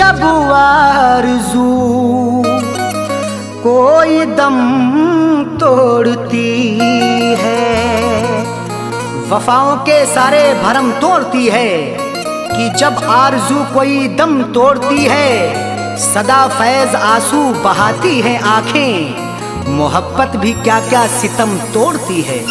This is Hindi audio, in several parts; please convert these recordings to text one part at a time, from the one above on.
जब आरज़ू कोई दम तोड़ती है, वफाओं के सारे भरम तोड़ती है कि जब आरज़ू कोई दम तोड़ती है। सदा फैज़ आंसू बहाती है आंखें, मोहब्बत भी क्या क्या सितम तोड़ती है।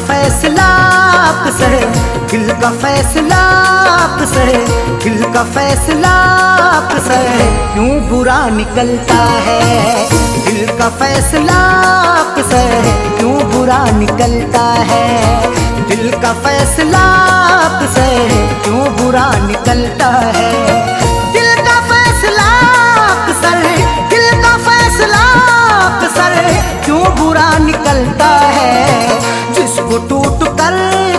फैसला आपसे, दिल का फैसला आपसे, दिल का फैसला आपसे क्यों बुरा निकलता है। दिल का फैसला आपसे क्यों बुरा निकलता है। दिल का फैसला आपसे क्यों बुरा निकलता है। दिल का फैसला आपसे, दिल का फैसला आपसे क्यों बुरा निकलता है। जिसको टूट कर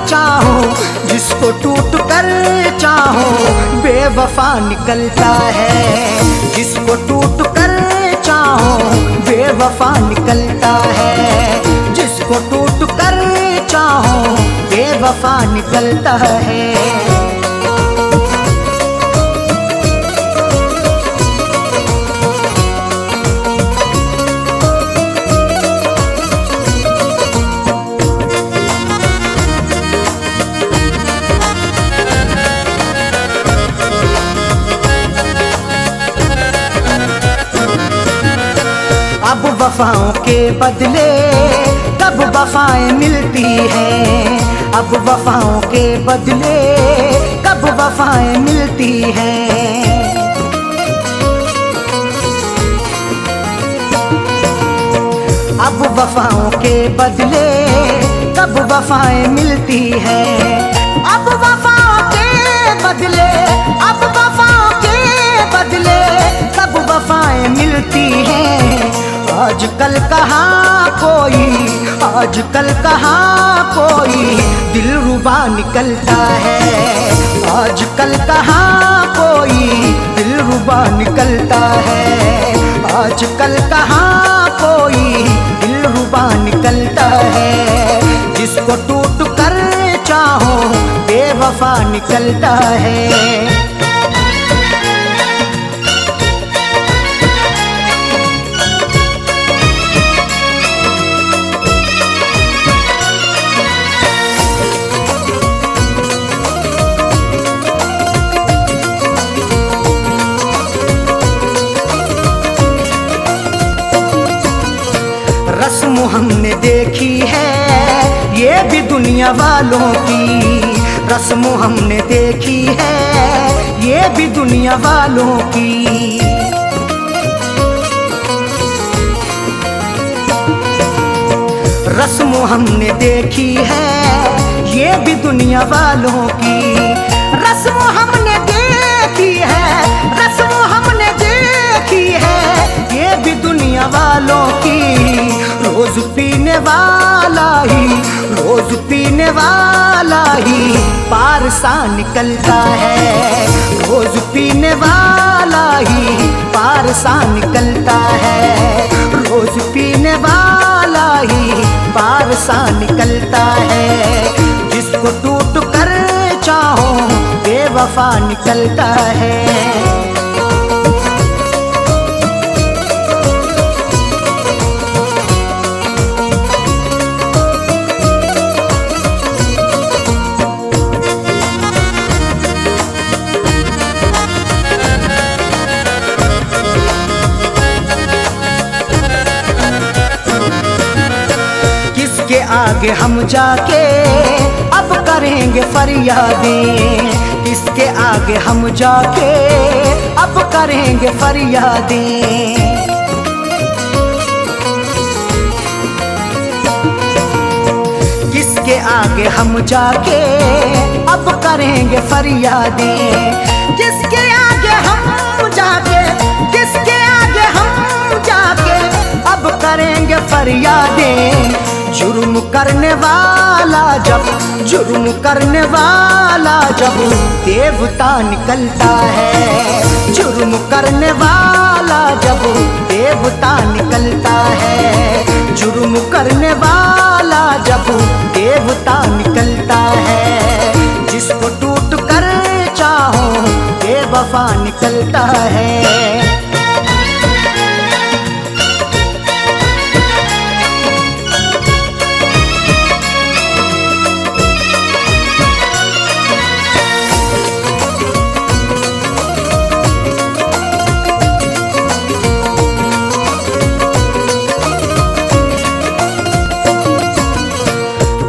चाहो, जिसको टूट कर चाहो बेवफा निकलता है। जिसको टूट कर चाहो बेवफा निकलता है। जिसको टूट कर चाहो बेवफा निकलता है। अब वफाओं के बदले कब वफाएं मिलती हैं। अब वफाओं के बदले कब वफाएं मिलती हैं। अब वफाओं के बदले कब वफाएं मिलती हैं। अब वफाओं के बदले, अब वफाओं के बदले कब वफाएं मिलती हैं। आजकल कहाँ कोई, आजकल कहाँ कोई दिलरुबा निकलता है। आजकल कहाँ कोई दिलरुबा निकलता है। आजकल कहाँ कोई दिलरुबा निकलता है। जिसको टूट कर चाहो बेवफा निकलता है। रस्म हमने देखी है ये भी दुनिया वालों की। रस्म हमने देखी है ये भी दुनिया वालों की। रस्म हमने देखी है ये भी दुनिया वालों की। रस्म हमने देखी है, रस्म हमने देखी है ये भी दुनिया वालों की। रोज पीने वाला ही, रोज पीने वाला ही पार सा निकलता है। रोज पीने वाला ही पार सा निकलता है। रोज पीने वाला ही पार सा निकलता है। जिसको टूट कर चाहो बेवफा निकलता है। किसके आगे हम जाके अब करेंगे फरियादें। किसके आगे हम जाके अब करेंगे फरियादें। किसके आगे हम जाके अब करेंगे फरियादें। किसके आगे हम जाके, किसके आगे हम जाके अब करेंगे फरियादें। जुर्म करने वाला जब जुर्म करने वाला जब देवता निकलता है, जुर्म करने वाला जब देवता निकलता है, जुर्म करने वाला जब देवता निकलता है, जिसको टूट कर चाहो बेवफा निकलता है।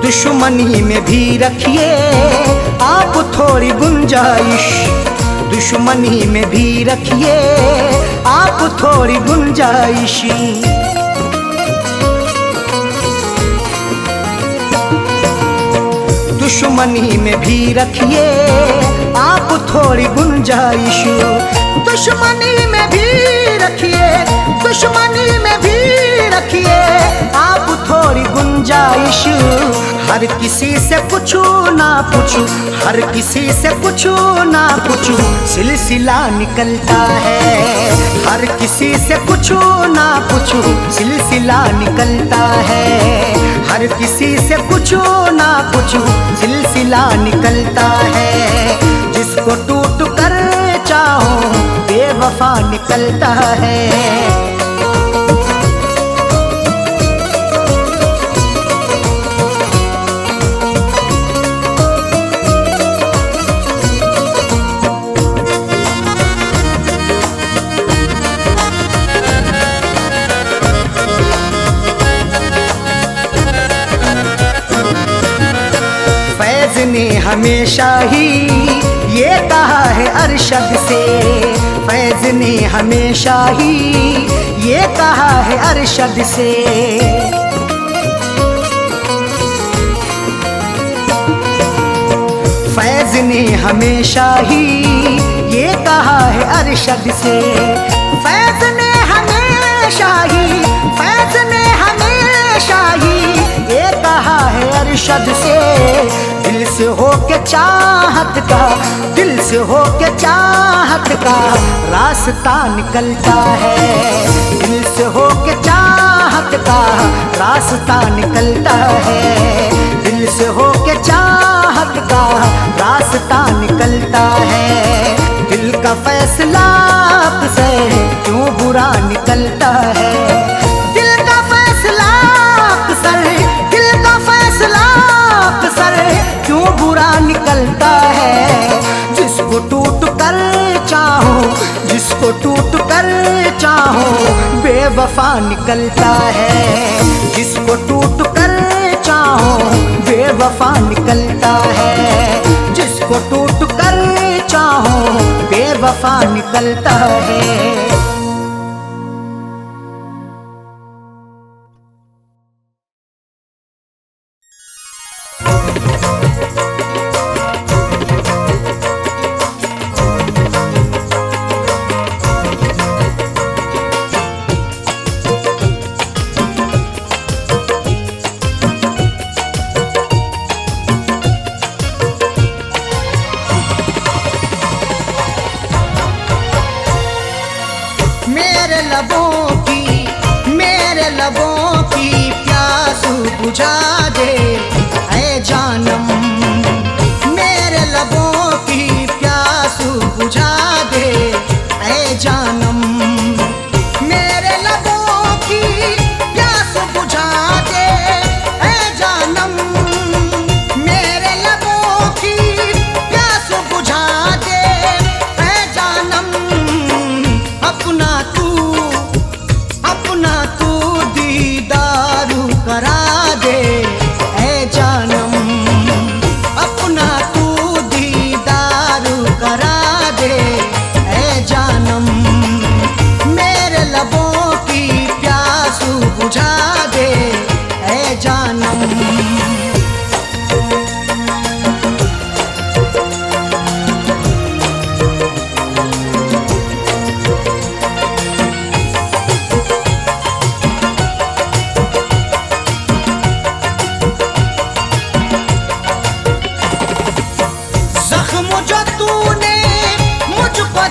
दुश्मनी में भी रखिए आप थोड़ी गुंजाइश, दुश्मनी में भी रखिए आप थोड़ी गुंजाइश, दुश्मनी में भी रखिए आप थोड़ी गुंजाइश, दुश्मनी में भी रखिए, दुश्मनी में भी रखिए आप थोड़ी गुंजाइश। हर किसी से पूछू ना पूछू, हर किसी से पूछू ना पूछू सिलसिला निकलता है, हर किसी से पूछू ना पूछू सिलसिला निकलता है, हर किसी से पूछू ना पूछू सिलसिला निकलता है, जिसको टूट कर चाहो बेवफा निकलता है। फैज़ ने हमेशा ही ये कहा है अरशद से, फैज़ ने हमेशा ही ये कहा है अरशद से, फैज़ ने हमेशा ही ये कहा है अरशद से, फैज़ ने हमेशा ही, फैज़ ने हमेशा ही ये कहा है अरशद से। दिल से हो के चाहत का, दिल से हो के चाहत का रास्ता निकलता है, दिल से हो के चाहत का रास्ता निकलता है, दिल से हो के चाहत का रास्ता निकलता है, दिल का फैसला से क्यों बुरा निकलता है, दिल का फैसला अक्सर, दिल का फैसला अक्सर क्यों बुरा निकलता है, जिसको टूट कर चाहो, जिसको टूट कर चाहो बेवफा निकलता है, जिसको टूट कर चाहो बेवफा निकलता है, जिसको टूट कर चाहो बेवफा निकलता है। मेरे लबों की प्यास बुझा दे ऐ जानम, मेरे लबों की प्यास बुझा दे ऐ जानम, मेरे लबों की प्यास बुझा दे ऐ जानम, मेरे लबों की प्यास बुझा दे ऐ जानम, अपना तू दीदारू करा दे ऐ जानम, अपना तू दीदारू करा दे ऐ जानम, मेरे लबों की प्यास बुझा दे ऐ जानम।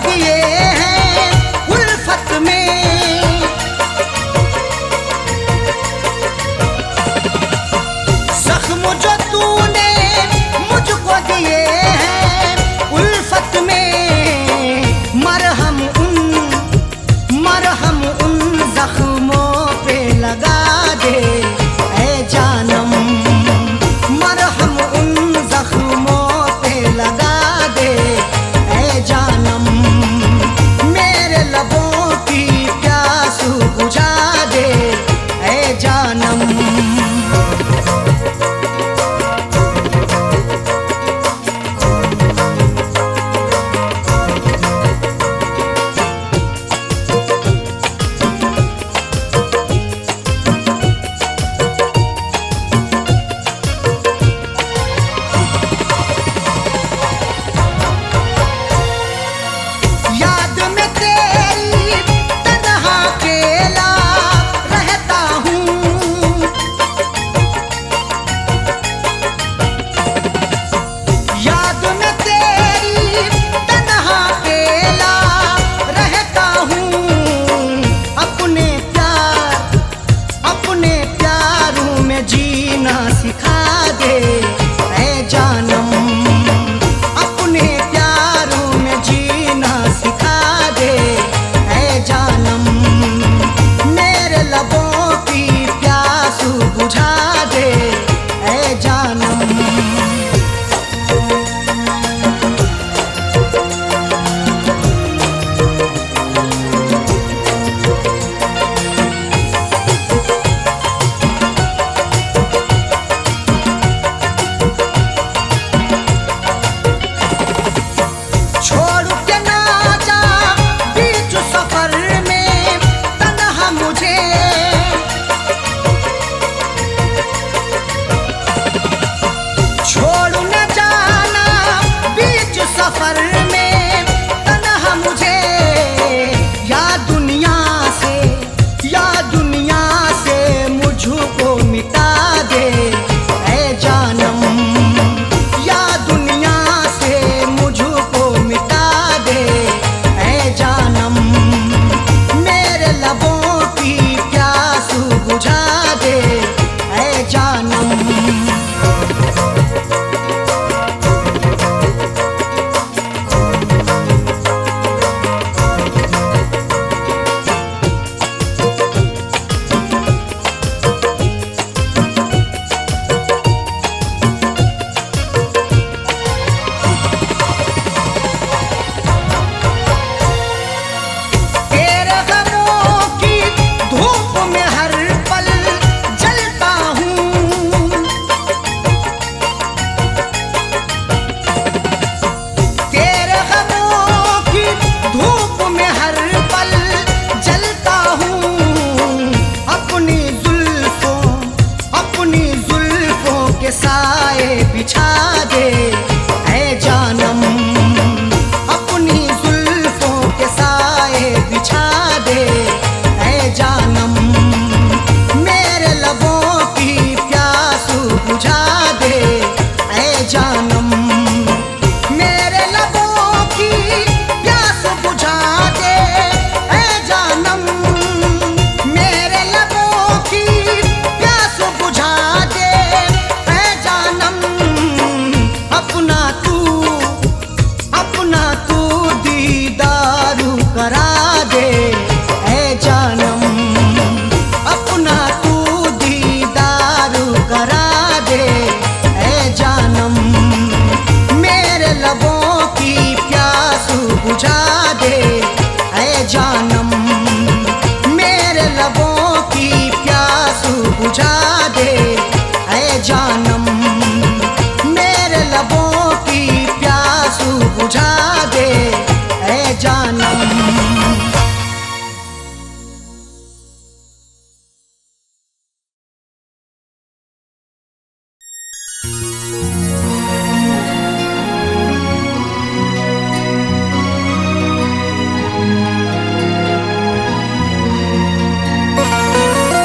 दिए हैं उल्फत में। जख्म जो तूने मुझको दिए हैं उल्फत में, मरहम उन जख्मों पे लगा दे ऐ जानम, मरहम उन जख्मों पे लगा दे ऐ जानम, मेरे लबों की प्यास बुझा दे ऐ जानम। याद में तेरी तन्हा अकेला रहता हूँ, याद में तेरी तन्हा अकेला रहता हूँ, अपने प्यारों में जीना सिखा दे ऐ जानम, अपने प्यारों में जीना सिखा दे ऐ जानम, मेरे लबों की प्यास बुझा दे ऐ जानम। छोड़ के ना जा बीच सफर में तन्हा मुझे, छोड़ न जाना बीच सफर में तन्हा मुझे, या दुनिया से मुझको मिटा दे ऐ जानम, या दुनिया से मुझको मिटा दे ऐ जानम, मेरे लबों की प्यास बुझा दे ऐ जानम। तेरे गमों की धूप में हर पल जलता हूँ, तेरे गमों की धूप में हर पल जलता हूँ, अपनी जुल्फों के साए बिछा दे ऐ जानम, अपनी जुल्फों के साए बिछा दे ऐ जानम, मेरे लबों की प्यास बुझा दे ऐ जानम, मेरे लबों की प्यास बुझा दे ऐ जानम, मेरे लबों की प्यास बुझा दे ऐ जानम, अपना तू दीदारू करा दे ऐ जानम, अपना तू दीदारू करा दे ऐ जानम, मेरे लबों की प्यास बुझा दे ऐ जानम, मेरे लबों की प्यास बुझा दे ऐ जानम, मेरे लबों की प्यास बुझा दे ऐ जानम।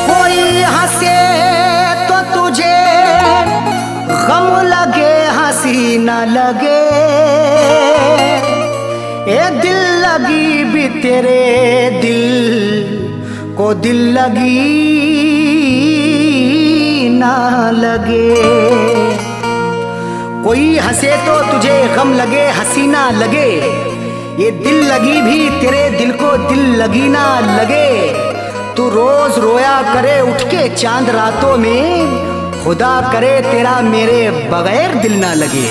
कोई हंसे तो तुझे गम लगे, हंसी न लगे, ए दिल लगी भी तेरे दिल को दिल लगी ना लगे। कोई हंसे तो तुझे गम लगे, हंसी ना लगे। ये दिल लगी भी तेरे दिल को दिल लगी ना लगे। तू रोज रोया करे उठ के चांद रातों में, खुदा करे तेरा मेरे बगैर दिल ना लगे।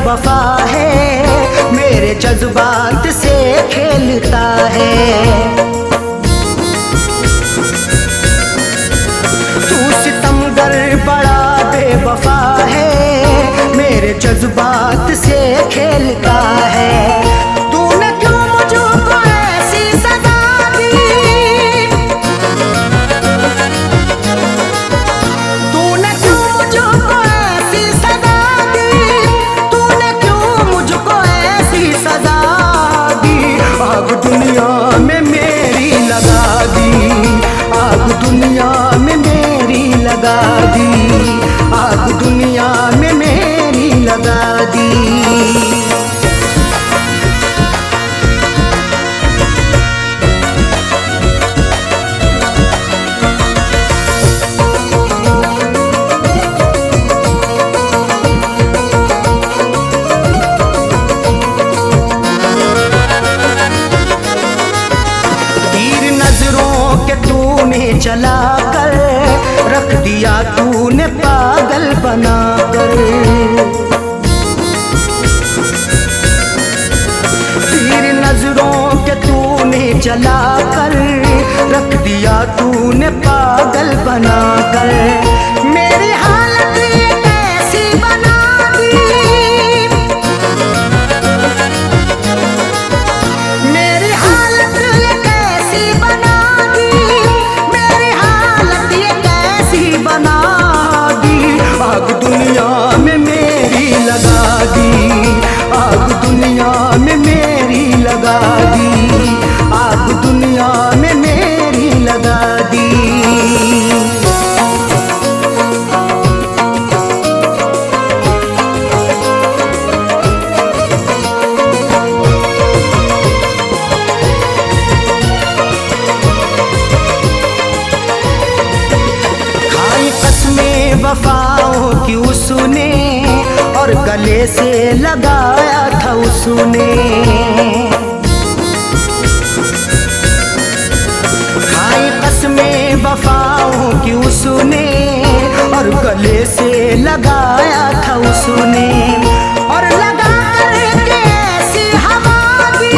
वफा है मेरे जज्बात से खेलता है। तू सितमगर बड़ा बेवफा है मेरे जज्बात से खेलता है। तूने क्यों मुझको ऐसी सजा दी, तूने क्यों मुझको ऐसी सजा दी, सजा दी। आग दुनिया में मेरी लगा दी, आग दुनिया में मेरी लगा दी, आग दुनिया में मेरी लगा दी। चला कर रख दिया तूने पागल बनाकर। तीर नजरों के तूने चला कर रख दिया तूने पागल बनाकर। मेरी हालत ये कैसी बना दी, मेरी हालत ये कैसी बना बना दी। आग दुनिया में मेरी लगा दी, आग दुनिया में मेरी लगा दी, आग दुनिया में मेरी लगा दी। वफाओं की उसने और गले से लगाया था उसने। खाई कसमें वफाओं की उसने और गले से लगाया था उसने। और लगा करके ऐसी हवा दी,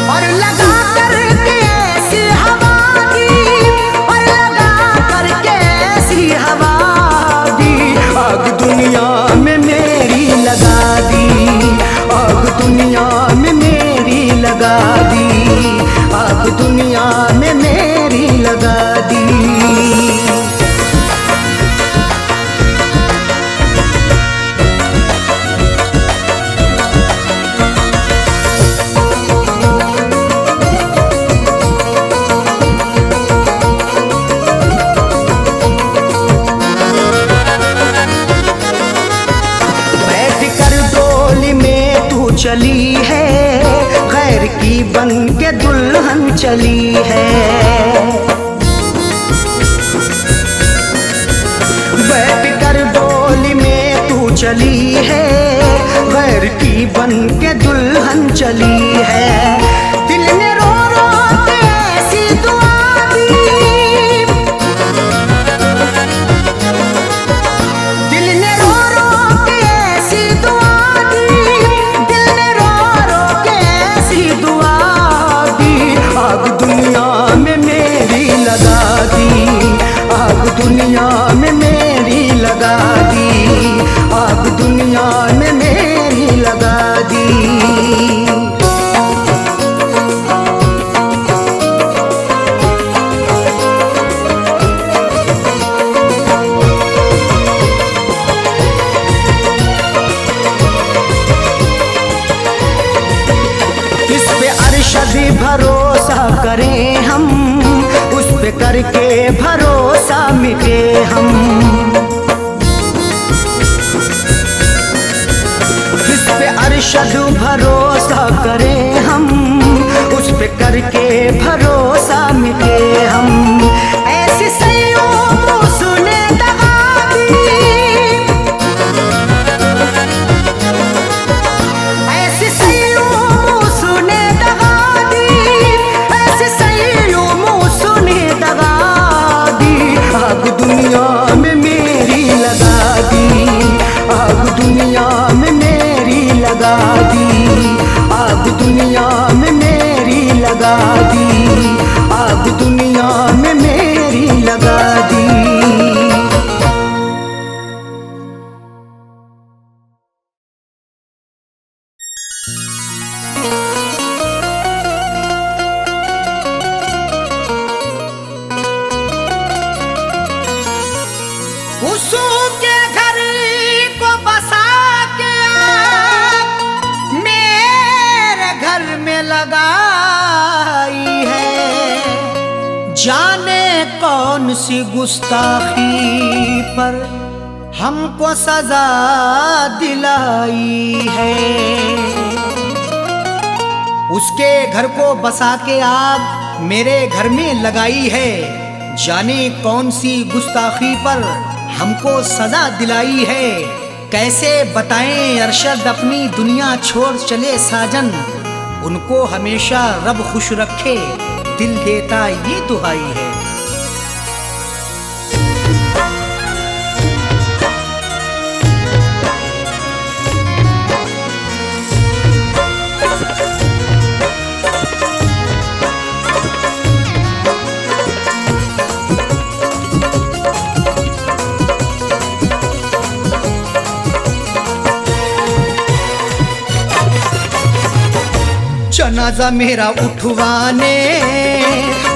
और लगा करके ऐसी हवा आग दुनिया में मेरी लगा दी, आग दुनिया में मेरी लगा दी, आग दुनिया में मेरी लगा दी। बन के दुल्हन चली है। बैठ कर डोली में तू चली है, गैर की बन के दुल्हन चली है। दिल ने रो रो के ऐसी दुआ दी, दिल ने रो रो के ऐसी दुआ दी, दिल ने रो रो के ऐसी दुआ दी। आग दुनिया में मेरी लगा दी, आग दुनिया में मेरी लगा दी, आग दुनिया में मेरी लगा दी। इस पे अरशद भरोसा करें हम, उस पे करके भरोसा मिटे हम। इस पे अरशद भरोसा करें हम, उस पे करके भरोसा मिटे हम। ऐसी सैयों सुने दगा दी, ऐसी सैयों सुने दगा दी, ऐसी सैयों सुने दगा दी। आग दुनिया में मेरी लगा दी, आग दुनिया में मेरी लगा दी, आग दुनिया में मेरी लगा दी, आग दुनिया में मेरी लगा दी। उसू के घर को बसा के आग मेरे घर में लगाई है। जाने कौन सी गुस्ताखी पर हमको सजा दिलाई है। उसके घर को बसा के आग मेरे घर में लगाई है। जाने कौन सी गुस्ताखी पर हमको सजा दिलाई है। कैसे बताएं अरशद अपनी दुनिया छोड़ चले साजन, उनको हमेशा रब खुश रखे दिल देता ये दुआई है। जनाजा मेरा उठवाने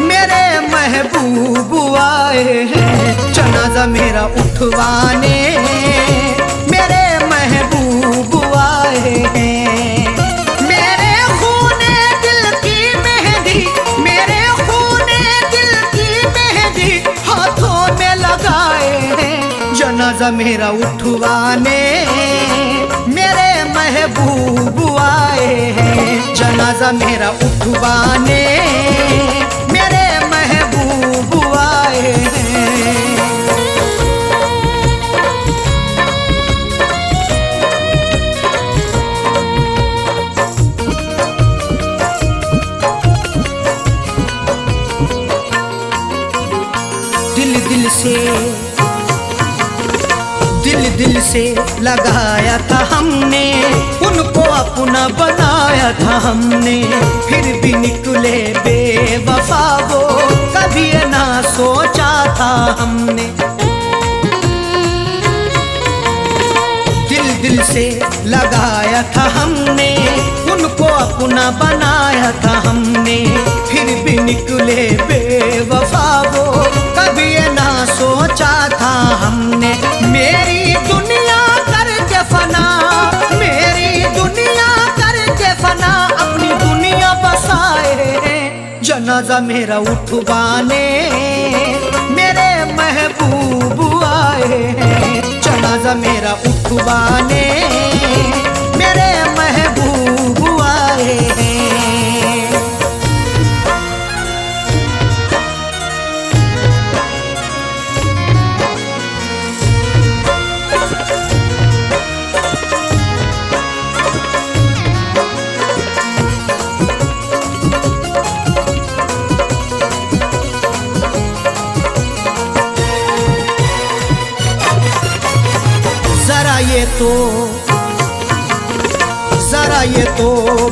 मेरे महबूब आए हैं। जनाजा मेरा उठवाने मेरे महबूब आए हैं। मेरे खूने दिल की मेहंदी, मेरे खूने दिल की मेहंदी हाथों में लगाए हैं। जनाजा मेरा उठवाने मेरे महबूब आए हैं। जनाजा मेरा उठवाने मेरे महबूब आए हैं। दिल से लगाया था हमने, उनको अपना बनाया था हमने। फिर भी निकले बेवफा वो, कभी ना सोचा था हमने। दिल से लगाया था हमने, उनको अपना बनाया था हमने। फिर भी निकले बेवफा वो, कभी ना सोचा था हमने। मेरी दुनिया करके फना, मेरी दुनिया करके फना, अपनी दुनिया बसाए। जनाजा मेरा उठवाने मेरे महबूब आए हैं। जनाजा मेरा उठवाने मेरे महबूब आए हैं। तो जरा ये तो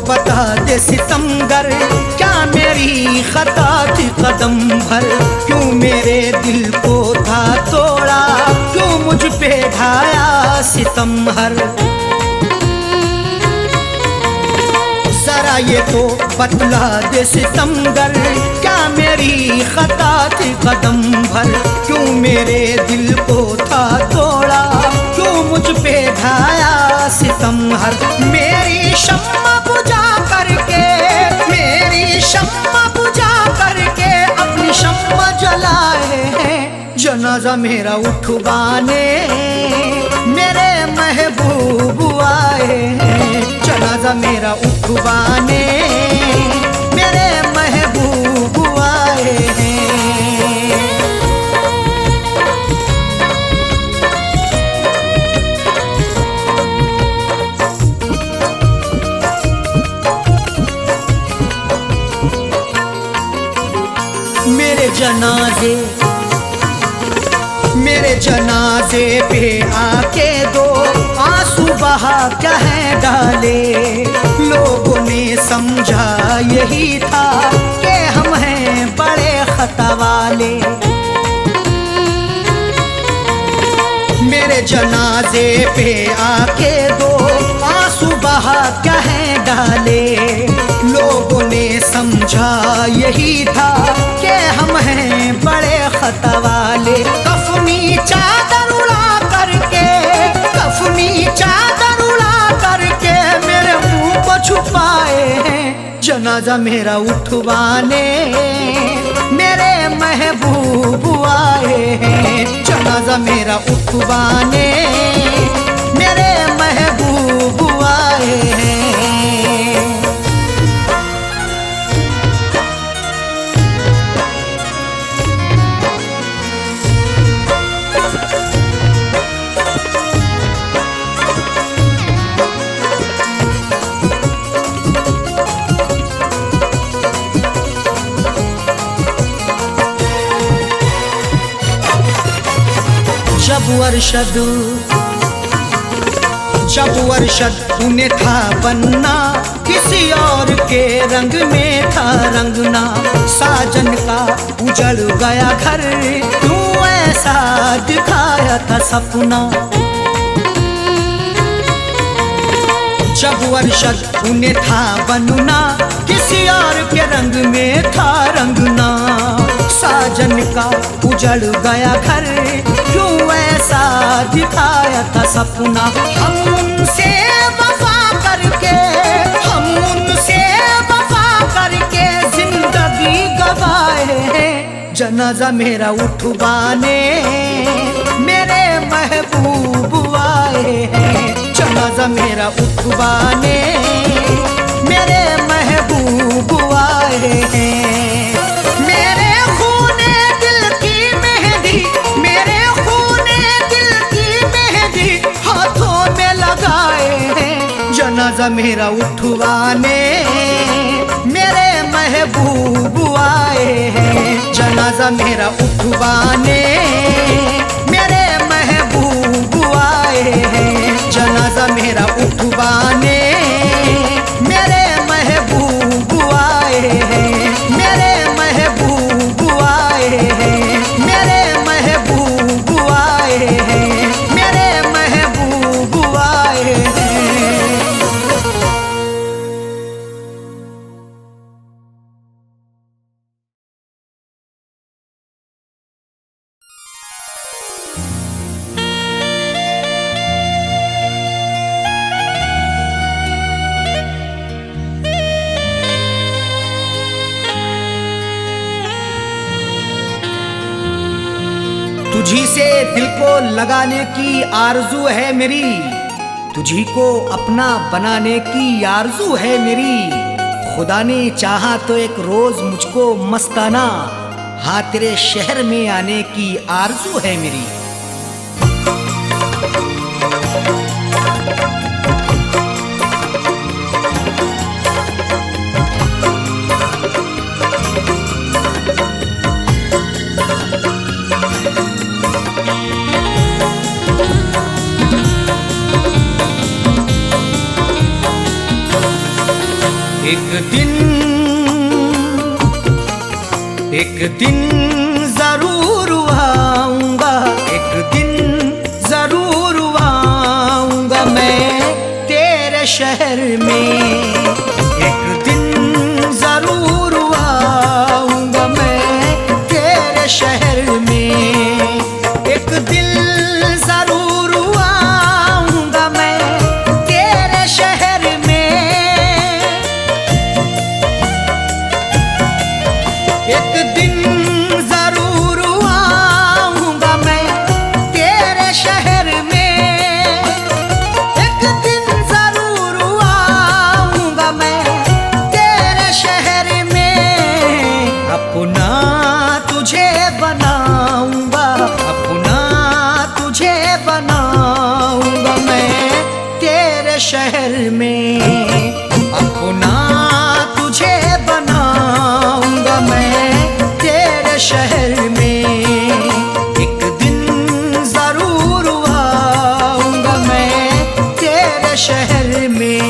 बता दे सितमगर, क्या मेरी खता थी कदम भर? क्यों मेरे दिल को था तोड़ा, क्यों मुझ पे ढाया सितम हर? जरा ये तो बतला दे सितमगर, क्या मेरी खता थी कदम भर? क्यों मेरे दिल को था तोड़ा, क्यों मुझ पे ढाया सितम हर? मेरी शम्मा बुझा करके, मेरी शम्मा बुझा करके अपनी शम्मा जलाए हैं। जनाजा मेरा उठवाने मेरे महबूब आए हैं। जनाजा मेरा उठवाने मेरे महबूब आए हैं। मेरे जनाजे पे आके दो आंसू बहा कह डाले। लोगों ने समझा यही था कि हम हैं बड़े खता वाले। मेरे जनाजे पे आके दो आंसू बहा कह डाले। लोगों ने समझा यही था कि हम हैं बड़े खता वाले। कफनी चादर उड़ा करके, कफनी चादर उड़ा करके मेरे मुंह को छुपाए हैं। जनाजा मेरा उठवाने मेरे महबूब आए हैं। जनाजा मेरा उठवाने मेरे महबूब आए हैं। जब अरशद उन्हें था बनना, किसी और के रंग में था रंगना। साजन का उजड़ गया घर, क्यों ऐसा दिखाया था सपना। जब अरशद उन्हें था बनना, किसी और के रंग में था रंगना। साजन का उजड़ गया घर, क्यों ऐसा दिखाया था सपना। हम उनसे वफा करके, हम उनसे वफा करके जिंदगी गवाए हैं। जनाजा मेरा उठवाने मेरे महबूब आए हैं। जनाजा मेरा उठवाने मेरे महबूब आए हैं। मेरे खूने दिल की मेहंदी, मेरे खूने दिल की मेहंदी हाथों में लगाए हैं। जनाजा मेरा उठवाने मेरे महबूब आए हैं। जनाजा मेरा उठवाने मेरे महबूब आए हैं। जनाजा मेरा उठवाने मेरे महबूब आए हैं। मेरे महबूब आए हैं। मेरे महबूब आए हैं। मेरे महबूब आए हैं। तुझी से दिल को लगाने की आरजू है मेरी, तुझी को अपना बनाने की आरजू है मेरी। खुदा ने चाहा तो एक रोज मुझको मस्ताना, हाँ तेरे शहर में आने की आरजू है मेरी। एक दिन जरूर आऊंगा, एक दिन जरूर आऊंगा मैं तेरे शहर में। एक दिन जरूर आऊंगा मैं तेरे शहर में। एक दिन जरूर आऊंगा मैं तेरे शहर में। एक दिन जरूर आऊंगा मैं तेरे शहर में। एक दिन जरूर आऊंगा मैं तेरे शहर में। अपना तुझे बनाऊंगा, अपना तुझे बनाऊंगा मैं तेरे शहर में। अपना तुझे बनाऊंगा मैं तेरे शहर में। एक दिन जरूर आऊंगा मैं तेरे शहर में।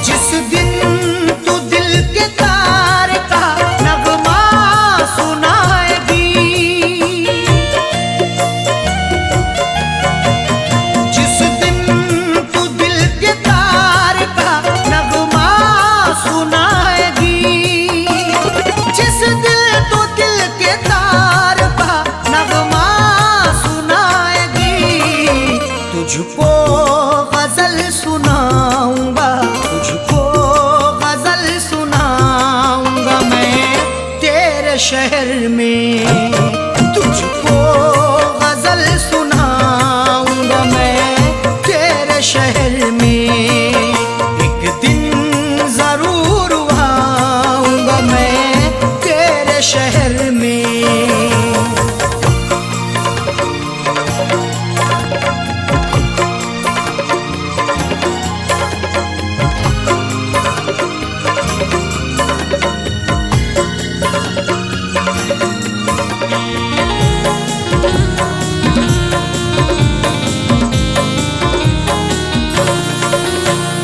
जिस दिन तू दिल के तार का नगमा सुनाएगी, जिस दिन तू दिल के तार का नगमा सुनाएगी, जिस दिन तू दिल के तार का नगमा सुनाएगी, तुझको गजल सुनाऊंगा, तुझको गजल सुनाऊंगा मैं तेरे शहर में। तुझको गजल सुनाऊंगा मैं तेरे शहर में। एक दिन जरूर आऊंगा मैं तेरे शहर में।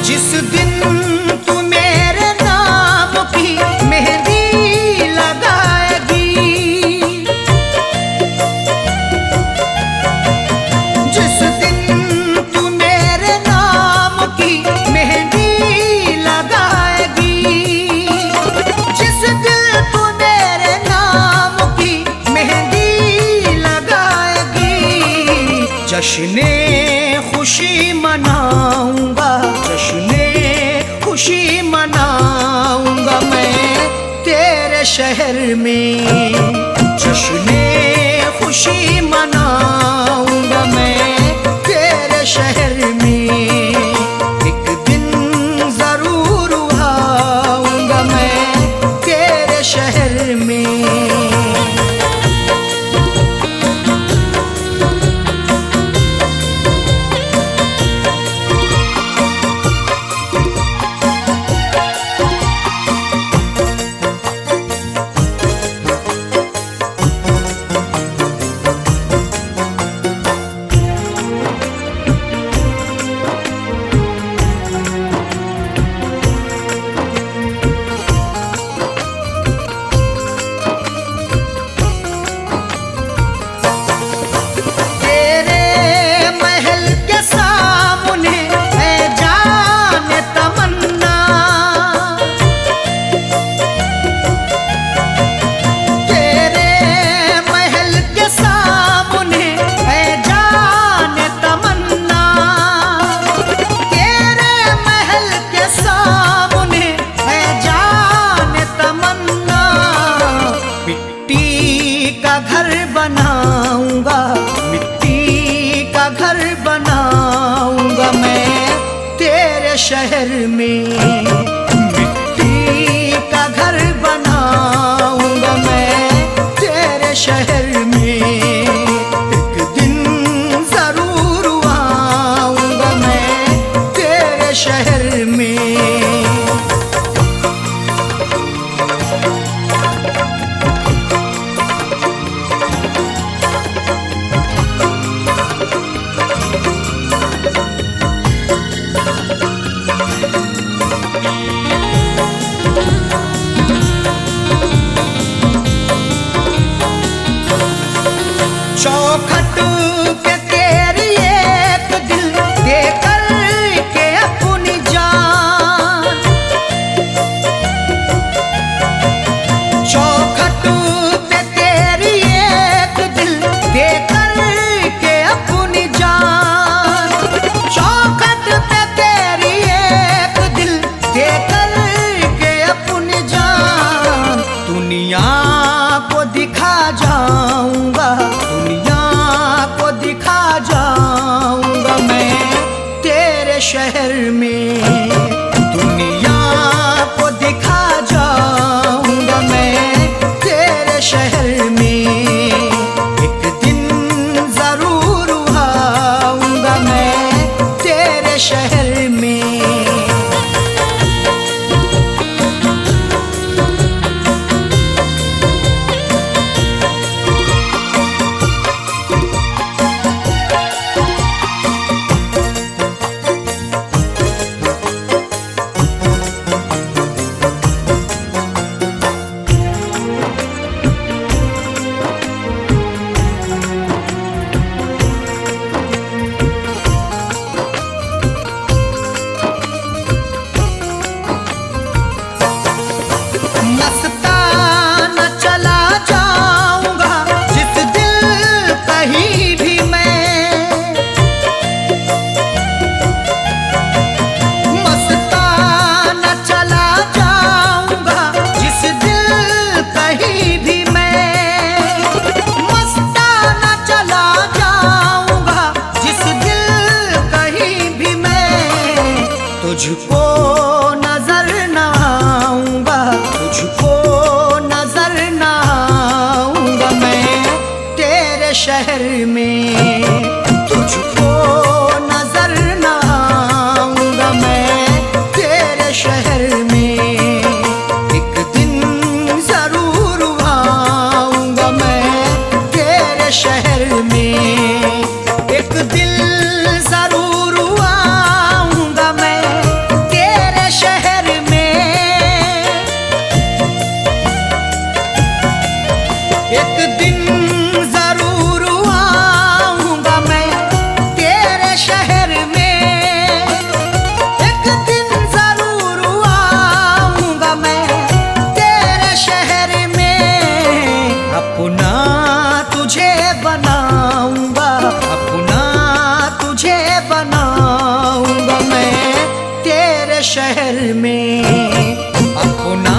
जिस दिन तू मेरे नाम की मेहंदी लगाएगी, जिस दिन तू मेरे नाम की मेहंदी लगाएगी, जिस दिन तू मेरे नाम की मेहंदी लगाएगी, जश्ने खुशी मनाऊंगा, जश्ने खुशी मनाऊंगा मैं तेरे शहर में। जश्ने खुशी मनाऊंगा मैं तेरे शहर में। एक दिन जरूर आऊंगा मैं तेरे शहर में। शहर में मिट्टी का घर बनाऊंगा मैं तेरे शहर में। एक दिन जरूर आऊंगा मैं तेरे शहर में। चौखट पे तेरी एक दिल दे कर के अपनी जान, चौखट पे तेरी एक दिल दे कर के अपनी जान, चौखट पे तेरी एक दिल दे कर के अपनी जान। दुनिया को दिखा जाऊंगा, दुनिया को दिखा जाऊंगा मैं तेरे शहर में। दुनिया को दिखा जाऊंगा मैं तेरे शहर में। एक दिन जरूर आऊंगा मैं तेरे शहर में। मस्ताना चला जाऊंगा जिस दिल कहीं भी मैं, मस्ताना चला जाऊंगा जिस दिल कहीं भी मैं, मस्ताना चला जाऊंगा जिस दिल कहीं भी मैं। तुझको नजर न आऊंगा, तुझको नजर न आऊंगा मैं तेरे शहर में। तुझको नजर न आऊंगा मैं तेरे शहर में। एक दिन जरूर आऊंगा मैं तेरे शहर में। एक दिल जरूर आऊंगा मैं तेरे शहर में। एक दिन जरूर आऊंगा मैं तेरे शहर में। एक दिन जरूर आऊंगा मैं तेरे शहर में। अपना तुझे बनाऊंगा, अपना तुझे बनाऊंगा मैं तेरे शहर में। अपना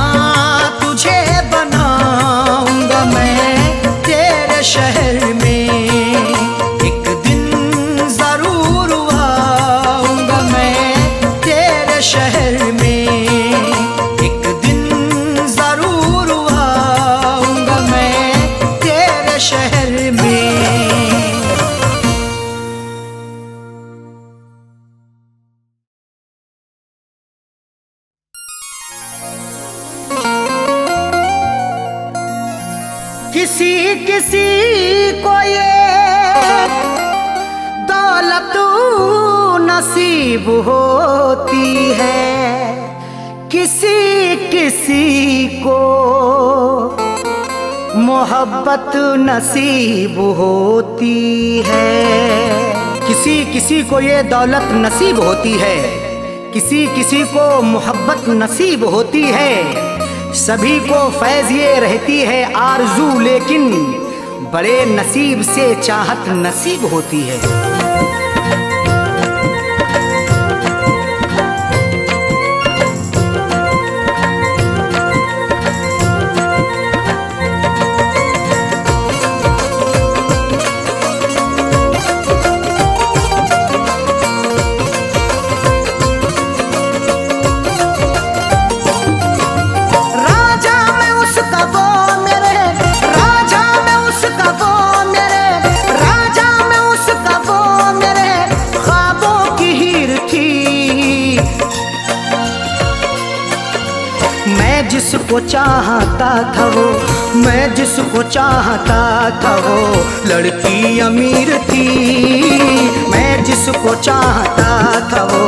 तुझे बनाऊंगा मैं तेरे शहर में। एक दिन जरूर आऊंगा मैं तेरे शहर में। एक दिन जरूर आऊंगा मैं तेरे शहर में। किसी किसी को ये दौलत नसीब होती है, किसी किसी को मोहब्बत नसीब होती है। किसी किसी को ये दौलत नसीब होती है, किसी किसी को मोहब्बत नसीब होती है। सभी को फैज़ ये रहती है आरज़ू, लेकिन बड़े नसीब से चाहत नसीब होती है। मैं जिसको चाहता था वो, मैं जिसको चाहता था वो लड़की अमीर थी। मैं जिसको चाहता था वो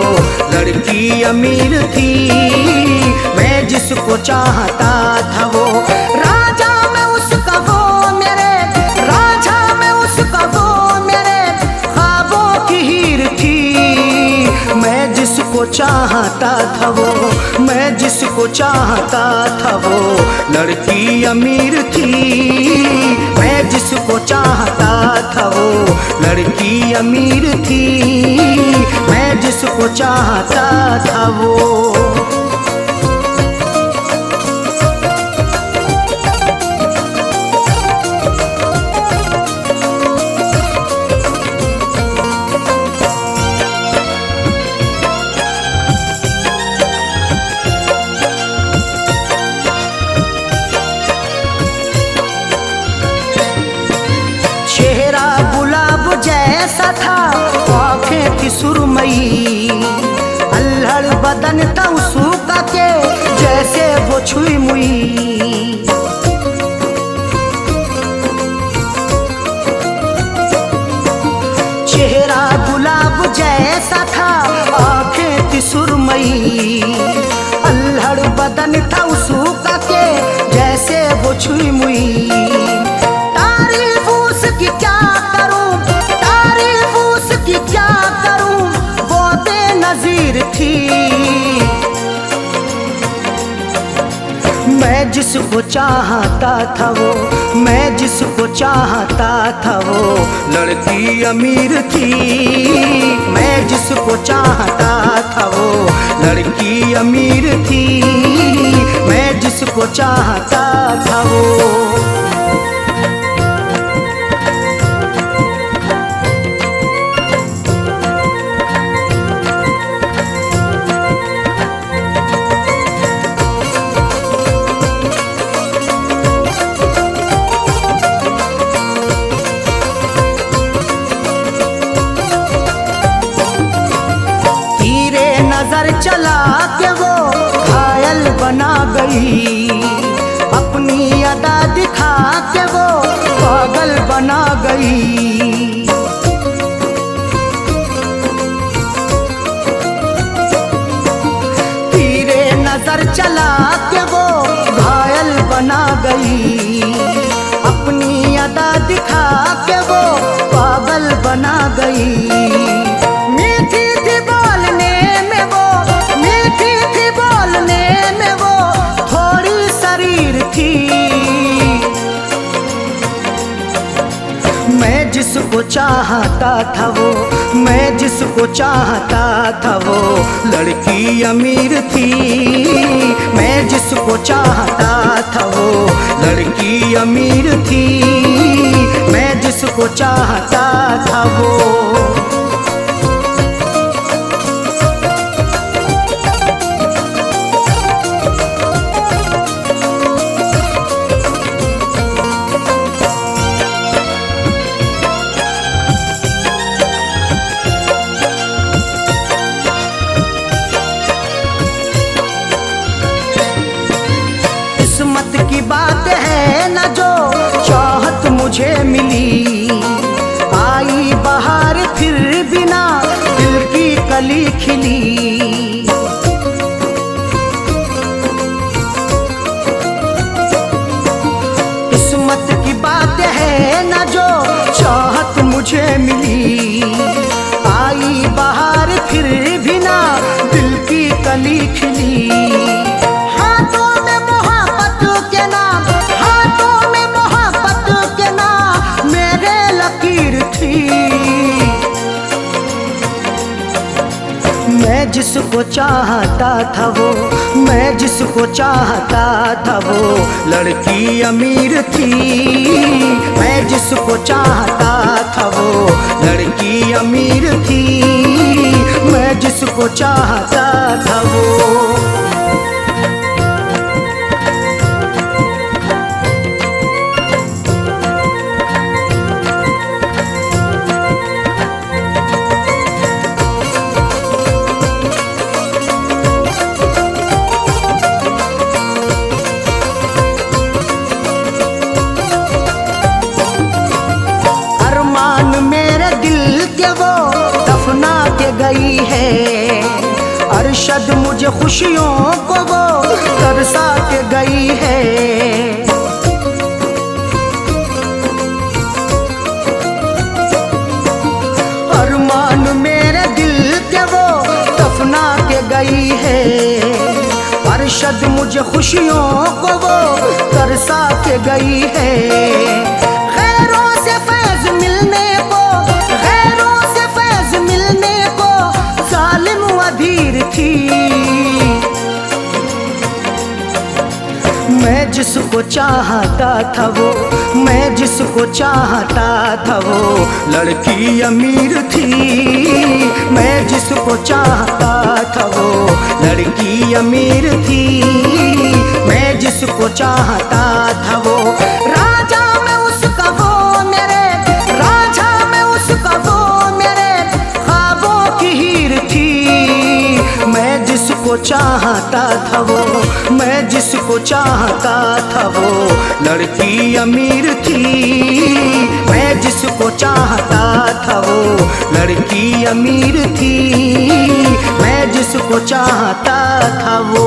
लड़की अमीर थी। मैं जिसको चाहता था वो राजा में उसका वो मेरे, राजा में उसका वो मेरे ख्वाबों की हीर थी। मैं जिसको चाहता था वो, मैं जिसको चाहता था वो लड़की अमीर थी। मैं जिसको चाहता था वो लड़की अमीर थी। मैं जिसको चाहता था वो। चेहरा गुलाब जैसा था, आँखें थी सुरमई, अल्हड़ बदन था उसका के जैसे वो छुई मुई। चेहरा गुलाब जैसा था, आँखें थी सुरमई, अल्हड़ बदन था उसका के जैसे वो छुई मुई। तारीफ उसकी क्या करूं, तारीफ उसकी क्या करूं, वो बेनज़ीर थी। मैं जिसको चाहता था वो, मैं जिसको चाहता था वो लड़की अमीर थी। मैं जिसको चाहता था वो लड़की अमीर थी। मैं जिसको चाहता था वो। नजर चला के वो घायल बना गई, अपनी अदा दिखा के वो पागल बना गई। तीरे नजर चला के वो घायल बना गई, अपनी अदा दिखा के वो पागल बना गई। मैं जिसको चाहता था वो, मैं जिसको चाहता था वो लड़की अमीर थी। मैं जिसको चाहता था वो लड़की अमीर थी। मैं जिसको चाहता था वो। किस्मत की बात है न जो चाहत मुझे मिली, आई बहार फिर बिना दिल की कली खिली। किस्मत की बात है न जो चाहत मुझे मिली, आई बहार फिर बिना दिल की कली खिली। हाथों में मोहब्बत के नाम, हाथों में मोहब्बत के नाम मेरे लकीर थी। मैं जिसको चाहता था वो, मैं जिसको चाहता था वो लड़की अमीर थी। मैं जिसको चाहता था वो लड़की अमीर थी। मैं जिसको चाहता था वो। गई है। अरशद मुझे खुशियों को वो तरसा के गई है। अरमान मेरे दिल के वो दफना के गई है। अरशद मुझे खुशियों को वो तरसा के गई है। गैरों से फैज मिलने को, गैरों से फैज मिलने को जालिम अधीर थी। मैं जिसको चाहता था वो, मैं जिसको चाहता था वो लड़की अमीर थी। मैं जिसको चाहता था वो लड़की अमीर थी। मैं जिसको चाहता था वो राजा में उसका वो मेरे, राजा में उसका वो मेरे ख्वाबों की हीर थी। मैं जिसको चाहता था वो, मैं जिसको चाहता था वो लड़की अमीर थी। मैं जिसको चाहता था वो लड़की अमीर थी। मैं जिसको चाहता था वो